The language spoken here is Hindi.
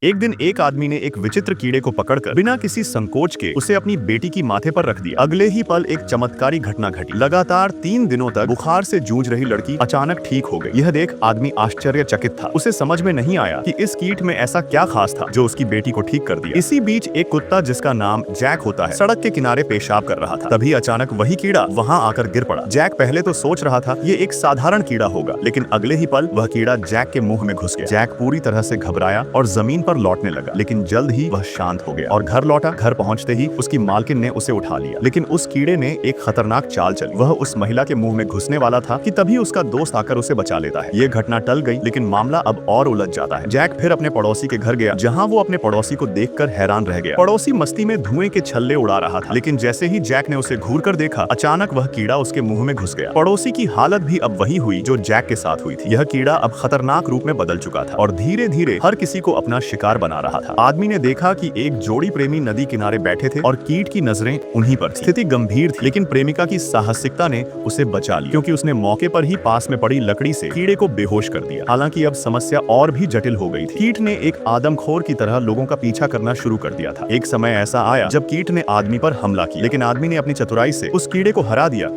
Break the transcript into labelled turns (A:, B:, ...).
A: एक दिन एक आदमी ने एक विचित्र कीड़े को पकड़कर बिना किसी संकोच के उसे अपनी बेटी की माथे पर रख दिया। अगले ही पल एक चमत्कारी घटना घटी। लगातार 3 दिनों तक बुखार से जूझ रही लड़की अचानक ठीक हो गई। यह देख आदमी आश्चर्यचकित था। उसे समझ में नहीं आया कि इस कीट में ऐसा क्या खास था जो उसकी बेटी को ठीक कर दिया। इसी बीच एक कुत्ता जिसका नाम जैक होता है, सड़क के किनारे पेशाब कर रहा था। तभी अचानक वही कीड़ा वहाँ आकर गिर पड़ा। जैक पहले तो सोच रहा था ये एक साधारण कीड़ा होगा, लेकिन अगले ही पल वह कीड़ा जैक के मुंह में घुस गया। जैक पूरी तरह से घबराया और जमीन पर लौटने लगा, लेकिन जल्द ही वह शांत हो गया और घर लौटा। घर पहुंचते ही उसकी मालकिन ने उसे उठा लिया, लेकिन उस कीड़े ने एक खतरनाक चाल चली। वह उस महिला के मुंह में घुसने वाला था कि तभी उसका दोस्त आकर उसे बचा लेता है। ये घटना टल गई, लेकिन मामला अब और उलझ जाता है। जैक फिर अपने पड़ोसी के घर गया, जहाँ वो अपने पड़ोसी को देखकर हैरान रह गया। पड़ोसी मस्ती में धुएं के छल्ले उड़ा रहा था, लेकिन जैसे ही जैक ने उसे घूर कर देखा, अचानक वह कीड़ा उसके मुंह में घुस गया। पड़ोसी की हालत भी अब वही हुई जो जैक के साथ हुई थी। यह कीड़ा अब खतरनाक रूप में बदल चुका था और धीरे धीरे हर किसी को अपना शिकार बना रहा था। आदमी ने देखा कि एक जोड़ी प्रेमी नदी किनारे बैठे थे और कीट की नजरें उन्हीं पर थी। स्थिति गंभीर थी, लेकिन प्रेमिका की साहसिकता ने उसे बचा लिया, क्योंकि उसने मौके पर ही पास में पड़ी लकड़ी से कीड़े को बेहोश कर दिया। हालांकि अब समस्या और भी जटिल हो गई थी। कीट ने एक आदमखोर की तरह लोगों का पीछा करना शुरू कर दिया था। एक समय ऐसा आया जब कीट ने आदमी पर हमला किया, लेकिन आदमी ने अपनी चतुराई से उस कीड़े को हरा दिया